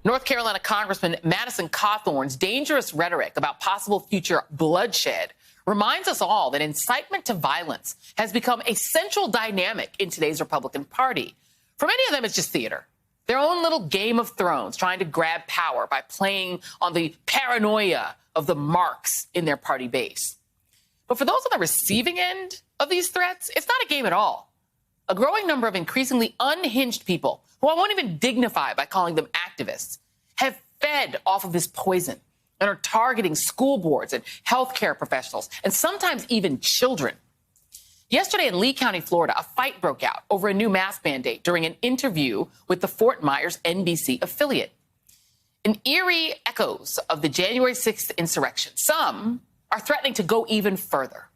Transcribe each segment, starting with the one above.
North Carolina Congressman Madison Cawthorn's dangerous rhetoric about possible future bloodshed reminds us all that incitement to violence has become a central dynamic in today's Republican Party. For many of them, it's just theater. Their own little Game of Thrones, trying to grab power by playing on the paranoia of the marks in their party base. But for those on the receiving end of these threats, it's not a game at all. A growing number of increasingly unhinged people, who I won't even dignify by calling them activists, have fed off of this poison and are targeting school boards and healthcare professionals and sometimes even children. Yesterday in Lee County, Florida, a fight broke out over a new mask mandate during an interview with the Fort Myers NBC affiliate. In eerie echoes of the January 6th insurrection, some are threatening to go even further.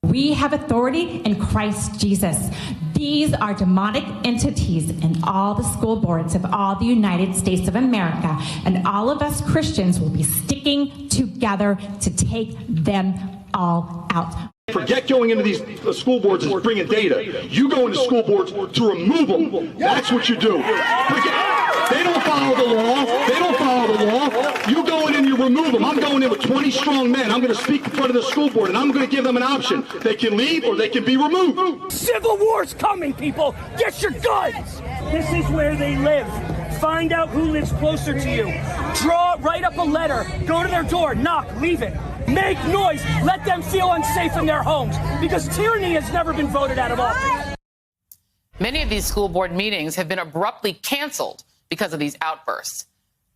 We have authority in Christ Jesus. These are demonic entities in all the school boards of all the United States of America, and all of us Christians will be sticking together to take them all out. Forget going into these school boards and bringing data. You go into school boards to remove them. That's what you do. They don't follow the law. They don't follow the law. You go in and you remove them. I'm going in with 20 strong men. I'm going to speak in front of the school board, and I'm going to give them an option. They can leave or they can be removed. Civil war's coming, people. Get your guns. This is where they live. Find out who lives closer to you. Write up a letter. Go to their door. Knock. Leave it. Make noise. Let them feel unsafe in their homes, because tyranny has never been voted out of office. Many of these school board meetings have been abruptly canceled because of these outbursts.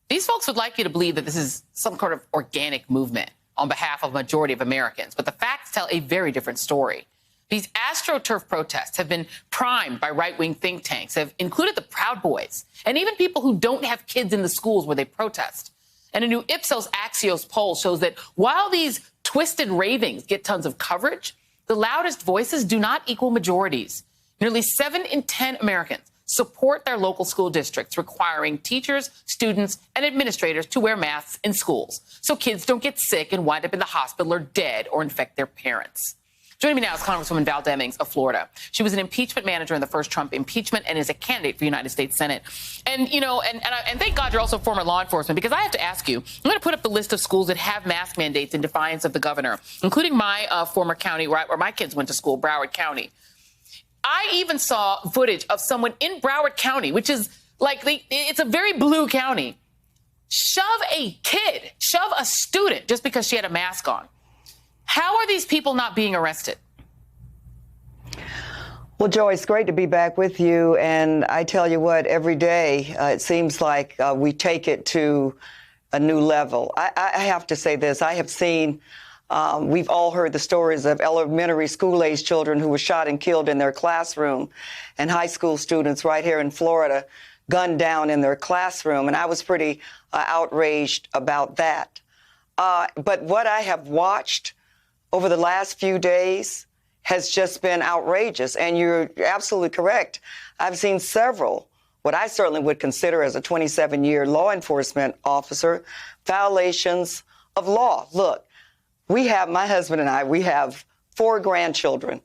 These folks would like you to believe that this is some kind of organic movement on behalf of a majority of Americans, but the facts tell a very different story. These AstroTurf protests have been primed by right-wing think tanks, have included the Proud Boys, and even people who don't have kids in the schools where they protest. And a new Ipsos Axios poll shows that while these twisted ravings get tons of coverage, the loudest voices do not equal majorities. Nearly 7 in 10 Americans support their local school districts requiring teachers, students, and administrators to wear masks in schools so kids don't get sick and wind up in the hospital or dead or infect their parents. Joining me now is Congresswoman Val Demings of Florida. She was an impeachment manager in the first Trump impeachment and is a candidate for the United States Senate. And, you know, and thank God you're also former law enforcement, because I have to ask you, I'm going to put up the list of schools that have mask mandates in defiance of the governor, including my former county where my kids went to school, Broward County. I even saw footage of someone in Broward County, which is like, it's a very blue county, shove a student just because she had a mask on. How are these people not being arrested? Well, Joy, it's great to be back with you. And I tell you what, every day it seems like we take it to a new level. I have to say this. I have seen, we've all heard the stories of elementary school-age children who were shot and killed in their classroom, and high school students right here in Florida gunned down in their classroom. And I was pretty outraged about that. But what I have watched over the last few days has just been outrageous. And you're absolutely correct. I've seen several, what I certainly would consider as a 27-year law enforcement officer, violations of law. Look, my husband and I, we have 4 grandchildren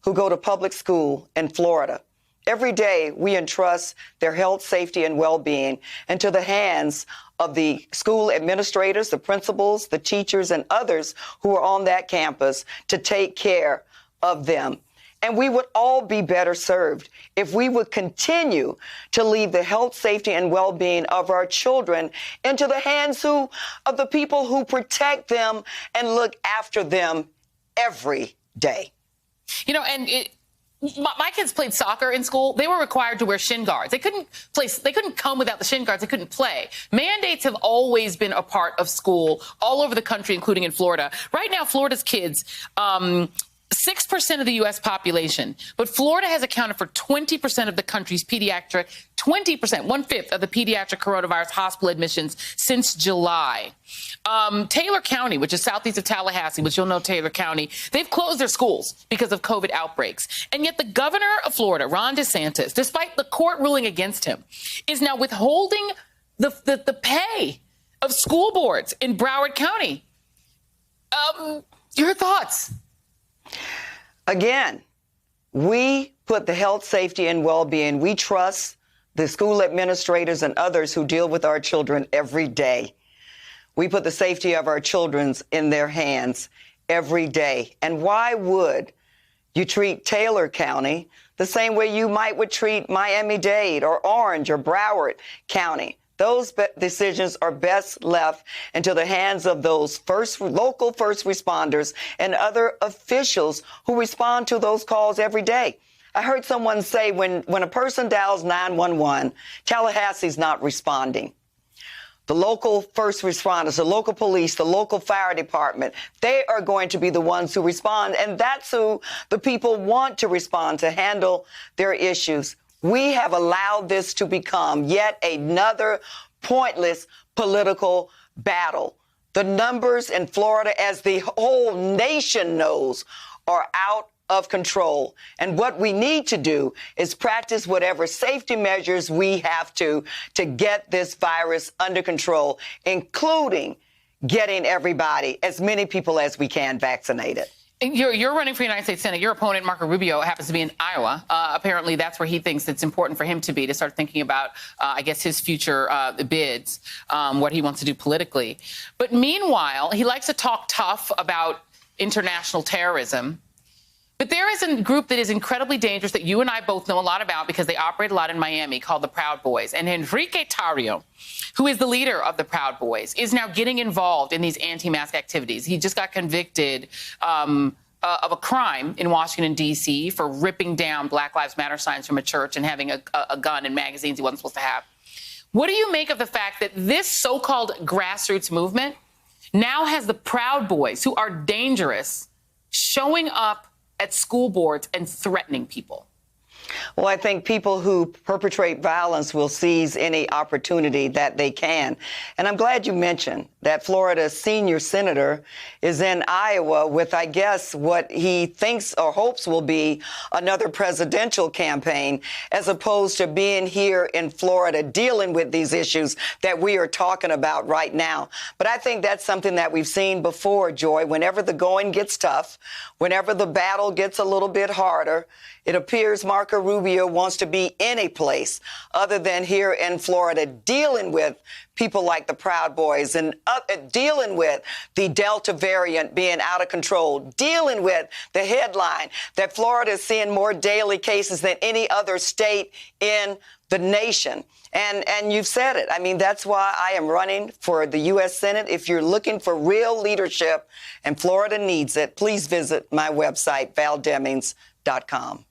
who go to public school in Florida. Every day, we entrust their health, safety, and well-being into the hands of the school administrators, the principals, the teachers, and others who are on that campus to take care of them. And we would all be better served if we would continue to leave the health, safety, and well-being of our children into the hands of the people who protect them and look after them every day. You know, and my kids played soccer in school. They were required to wear shin guards. They couldn't come without the shin guards. They couldn't play. Mandates have always been a part of school all over the country, including in Florida. Right now, Florida's kids, 6% of the U.S. population, but Florida has accounted for 20% of the country's 20%, 1/5 of the pediatric coronavirus hospital admissions since July. Taylor County, which is southeast of Tallahassee, which you'll know Taylor County, they've closed their schools because of COVID outbreaks. And yet the governor of Florida, Ron DeSantis, despite the court ruling against him, is now withholding the pay of school boards in Broward County. Your thoughts? Again, we put the health, safety, and well-being. We trust the school administrators and others who deal with our children every day. We put the safety of our children in their hands every day. And why would you treat Taylor County the same way you would treat Miami-Dade or Orange or Broward County? Those decisions are best left into the hands of those local first responders and other officials who respond to those calls every day. I heard someone say when a person dials 911, Tallahassee's not responding. The local first responders, the local police, the local fire department, they are going to be the ones who respond. And that's who the people want to respond, to handle their issues. We have allowed this to become yet another pointless political battle. The numbers in Florida, as the whole nation knows, are out of control. And what we need to do is practice whatever safety measures we have to get this virus under control, including getting everybody, as many people as we can, vaccinated. You're running for United States Senate. Your opponent, Marco Rubio, happens to be in Iowa. Apparently, that's where he thinks it's important for him to be, to start thinking about, I guess, his future bids, what he wants to do politically. But meanwhile, he likes to talk tough about international terrorism. But there is a group that is incredibly dangerous that you and I both know a lot about because they operate a lot in Miami, called the Proud Boys. And Enrique Tarrio, who is the leader of the Proud Boys, is now getting involved in these anti-mask activities. He just got convicted of a crime in Washington, D.C. for ripping down Black Lives Matter signs from a church and having a gun and magazines he wasn't supposed to have. What do you make of the fact that this so-called grassroots movement now has the Proud Boys, who are dangerous, showing up at school boards and threatening people? Well, I think people who perpetrate violence will seize any opportunity that they can. And I'm glad you mentioned that Florida's senior senator is in Iowa with, I guess, what he thinks or hopes will be another presidential campaign, as opposed to being here in Florida dealing with these issues that we are talking about right now. But I think that's something that we've seen before, Joy. Whenever the going gets tough, whenever the battle gets a little bit harder, it appears Marco Rubio wants to be any place other than here in Florida, dealing with people like the Proud Boys and dealing with the Delta variant being out of control, dealing with the headline that Florida is seeing more daily cases than any other state in the nation. And you've said it. I mean, that's why I am running for the U.S. Senate. If you're looking for real leadership and Florida needs it, please visit my website, valdemings.com.